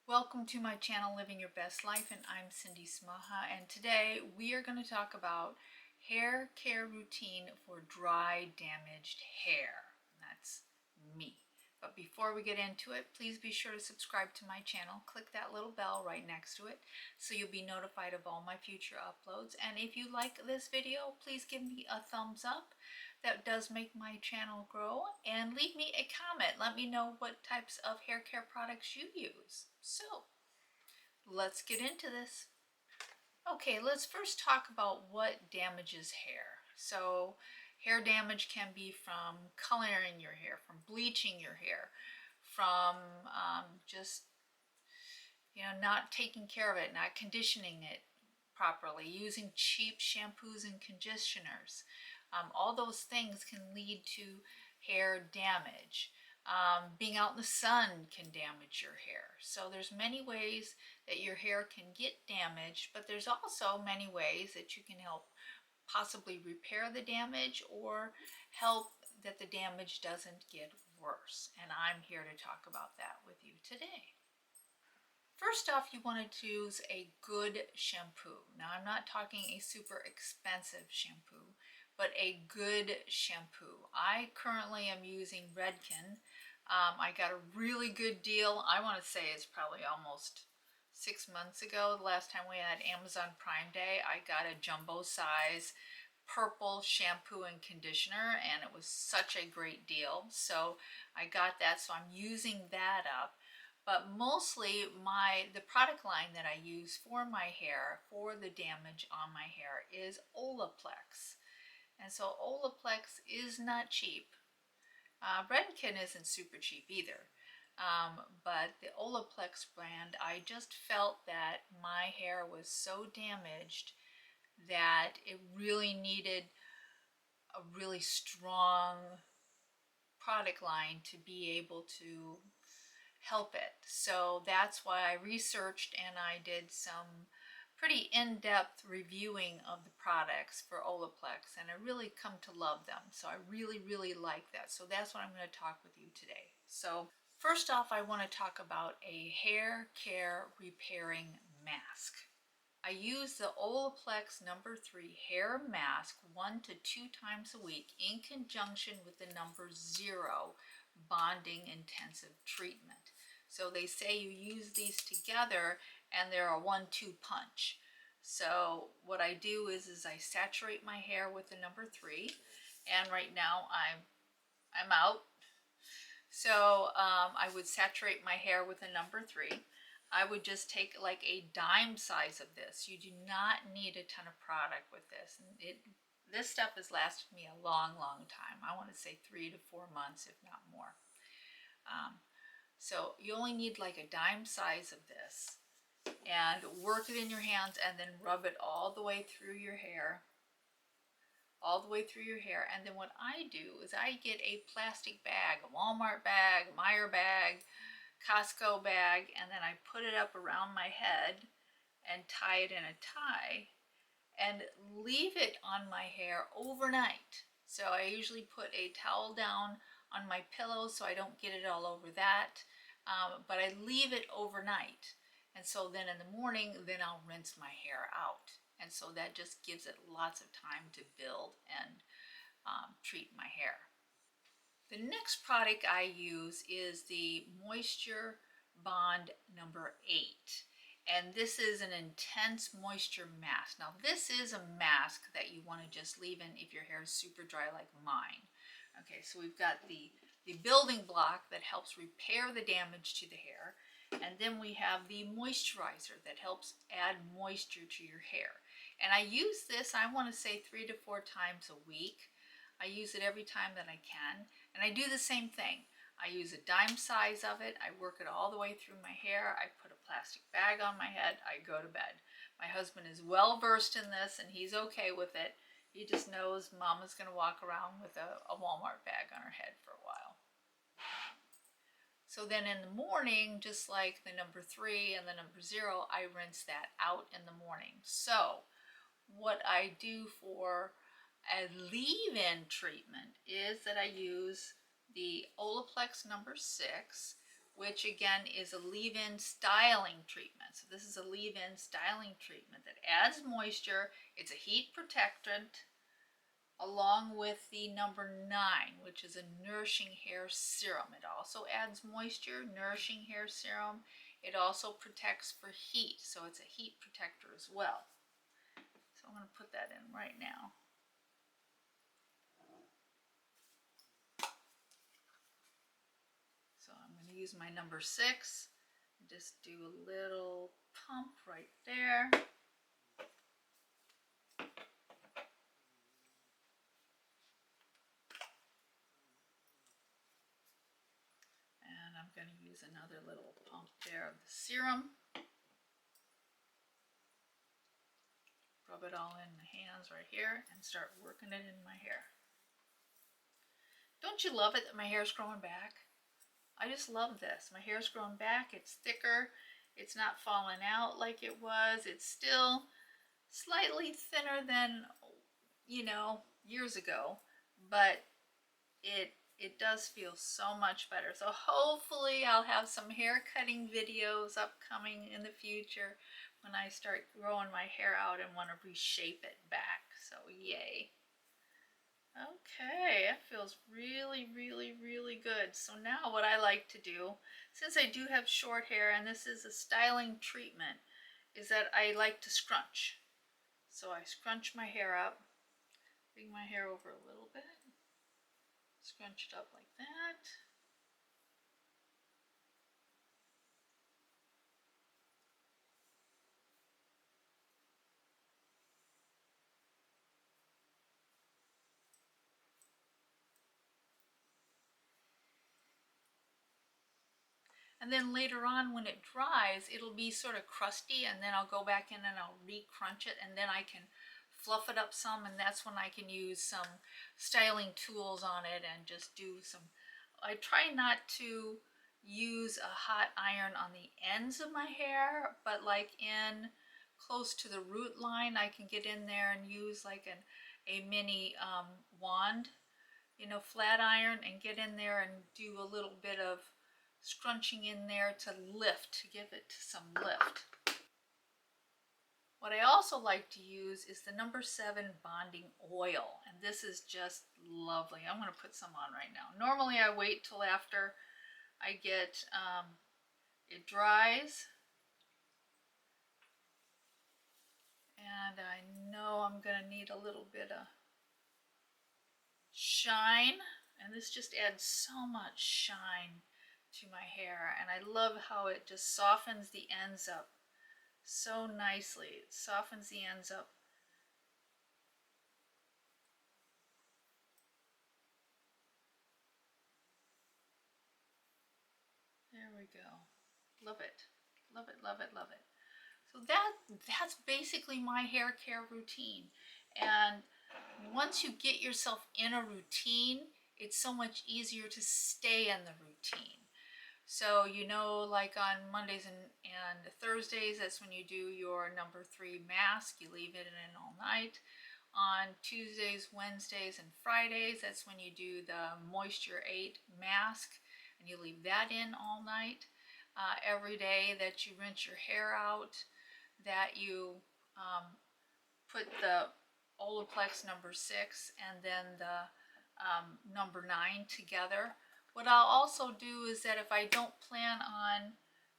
Welcome to my channel, Living Your Best Life, and I'm Cindy Smaha, and today we are going to talk about hair care routine for dry, damaged hair. That's me. But before we get into it, please be sure to subscribe to my channel. Click that little bell right next to it so you'll be notified of all my future uploads. And if you like this video, please give me a thumbs up. That does make my channel grow. And leave me a comment. Let me know what types of hair care products you use. So, let's get into this. Okay, let's first talk about what damages hair. So, hair damage can be from coloring your hair, from bleaching your hair, from just not taking care of it, not conditioning it properly, using cheap shampoos and conditioners. All those things can lead to hair damage. Being out in the sun can damage your hair. So there's many ways that your hair can get damaged, but there's also many ways that you can help possibly repair the damage or help that the damage doesn't get worse. And I'm here to talk about that with you today. First off, you want to choose a good shampoo. Now, I'm not talking a super expensive shampoo, but a good shampoo. I currently am using Redken. I got a really good deal. I want to say it's probably almost 6 months ago, the last time we had Amazon Prime Day. I got a jumbo size purple shampoo and conditioner, and it was such a great deal. So I got that, so I'm using that up. But mostly the product line that I use for my hair, for the damage on my hair, is Olaplex. And so Olaplex is not cheap. Redken isn't super cheap either. But the Olaplex brand, I just felt that my hair was so damaged that it really needed a really strong product line to be able to help it. So that's why I researched and I did some pretty in-depth reviewing of the products for Olaplex, and I really come to love them. So I really like that. So that's what I'm going to talk with you today. So first off, I want to talk about a hair care repairing mask. I use the Olaplex number 3 hair mask 1 to 2 times a week in conjunction with the number 0 bonding intensive treatment. So they say you use these together and they're a 1-2 punch. So what I do is I saturate my hair with the number 3, and right now I'm out. So I would saturate my hair with the number 3. I would just take like a dime size of this. You do not need a ton of product with this. This stuff has lasted me a long time. I want to say 3 to 4 months, if not more. So you only need like a dime size of this, and work it in your hands and then rub it all the way through your hair. And then what I do is I get a plastic bag, a Walmart bag, a Meijer bag, Costco bag, and then I put it up around my head and tie it in a tie and leave it on my hair overnight. So I usually put a towel down on my pillow so I don't get it all over that, but I leave it overnight. And so then in the morning, then I'll rinse my hair out. And so that just gives it lots of time to build and treat my hair. The next product I use is the Moisture Bond number 8. And this is an intense moisture mask. Now this is a mask that you want to just leave in if your hair is super dry like mine. Okay, so we've got the building block that helps repair the damage to the hair. And then we have the moisturizer that helps add moisture to your hair. And I use this, I want to say 3 to 4 times a week. I use it every time that I can. And I do the same thing. I use a dime size of it. I work it all the way through my hair. I put a plastic bag on my head. I go to bed. My husband is well versed in this and he's okay with it. He just knows Mama's going to walk around with a Walmart bag on her head for a while. So then in the morning, just like the number 3 and the number 0, I rinse that out in the morning. So what I do for a leave-in treatment is that I use the Olaplex number 6 which again is a leave-in styling treatment. So this is a leave-in styling treatment that adds moisture. It's a heat protectant, along with the number 9, which is a nourishing hair serum. It also adds moisture, nourishing hair serum. It also protects for heat, so it's a heat protector as well. So I'm going to put that in right now. So I'm going to use my number 6. Just do a little pump right there. And I'm going to use another little pump there of the serum. Rub it all in the hands right here and start working it in my hair. Don't you love it that my hair is growing back? I just love this. My hair's grown back. It's thicker. It's not falling out like it was. It's still slightly thinner than, you know, years ago, but it does feel so much better. So hopefully I'll have some hair cutting videos upcoming in the future when I start growing my hair out and want to reshape it back. So yay. Okay, that feels really, really, really good. So now what I like to do, since I do have short hair and this is a styling treatment, is that I like to scrunch. So I scrunch my hair up, bring my hair over a little bit, scrunch it up like that. And then later on when it dries, it'll be sort of crusty, and then I'll go back in and I'll re-crunch it, and then I can fluff it up some, and that's when I can use some styling tools on it and just do some. I try not to use a hot iron on the ends of my hair, but like in close to the root line, I can get in there and use like a mini wand, you know, flat iron, and get in there and do a little bit of scrunching in there to lift, to give it some lift. What I also like to use is the number 7 bonding oil, and this is just lovely. I'm going to put some on right now. Normally I wait till after I get it dries, and I know I'm going to need a little bit of shine, and this just adds so much shine to my hair, and I love how it just softens the ends up so nicely. It softens the ends up. There we go. Love it. Love it, love it, love it. So that's basically my hair care routine. And once you get yourself in a routine, it's so much easier to stay in the routine. So, you know, like on Mondays and Thursdays, that's when you do your number 3 mask. You leave it in all night. On Tuesdays, Wednesdays, and Fridays, that's when you do the Moisture 8 mask, and you leave that in all night. Every day that you rinse your hair out, that you put the Olaplex number 6 and then the number 9 together. What I'll also do is that if I don't plan on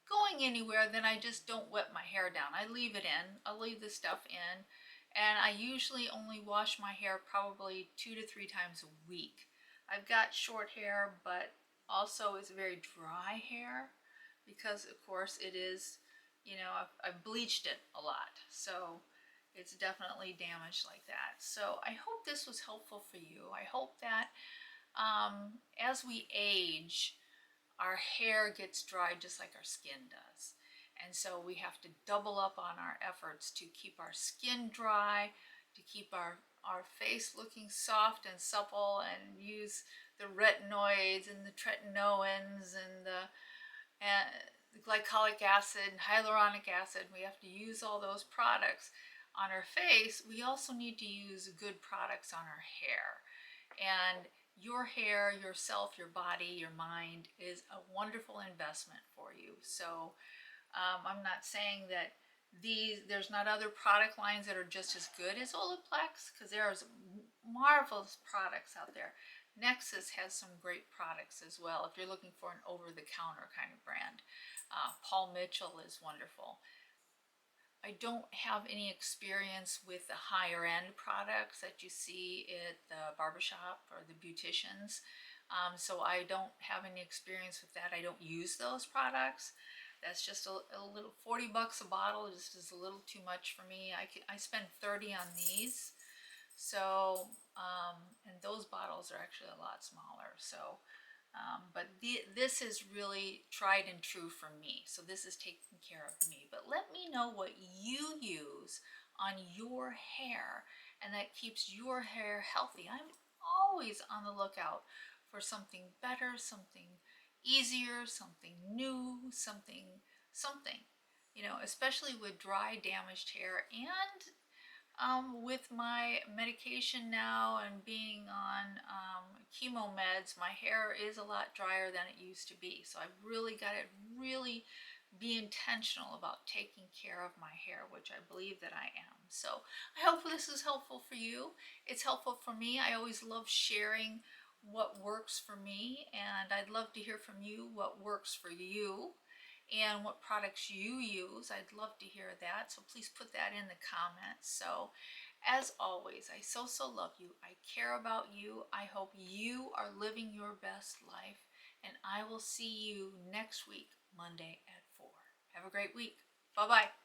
going anywhere, then I just don't wet my hair down. I leave it in. I'll leave the stuff in. And I usually only wash my hair probably 2 to 3 times a week. I've got short hair, but also it's very dry hair because, of course, it is, you know, I've bleached it a lot. So it's definitely damaged like that. So I hope this was helpful for you. I hope that as we age, our hair gets dry just like our skin does. And so we have to double up on our efforts to keep our skin dry, to keep our face looking soft and supple, and use the retinoids and the tretinoins and the glycolic acid and hyaluronic acid. We have to use all those products on our face. We also need to use good products on our hair. And your hair, yourself, your body, your mind is a wonderful investment for you. So I'm not saying that there's not other product lines that are just as good as Olaplex, because there's marvelous products out there. Nexus has some great products as well if you're looking for an over-the-counter kind of brand. Paul Mitchell is wonderful. I don't have any experience with the higher end products that you see at the barbershop or the beauticians. So I don't have any experience with that. I don't use those products. That's just a little, 40 bucks a bottle just is a little too much for me. I spend 30 on these. So, and those bottles are actually a lot smaller. So, but this is really tried and true for me. So this is taking care of me. But let me know what you use on your hair and that keeps your hair healthy. I'm always on the lookout for something better, something easier, something new, something, you know, especially with dry, damaged hair. And with my medication now and being on chemo meds, my hair is a lot drier than it used to be. So I've really got to really be intentional about taking care of my hair, which I believe that I am. So I hope this is helpful for you. It's helpful for me. I always love sharing what works for me, and I'd love to hear from you what works for you and what products you use. I'd love to hear that, so please put that in the comments. So as always, I so love you. I care about you. I hope you are living your best life, and I will see you next week, Monday at 4. Have a great week. Bye-bye.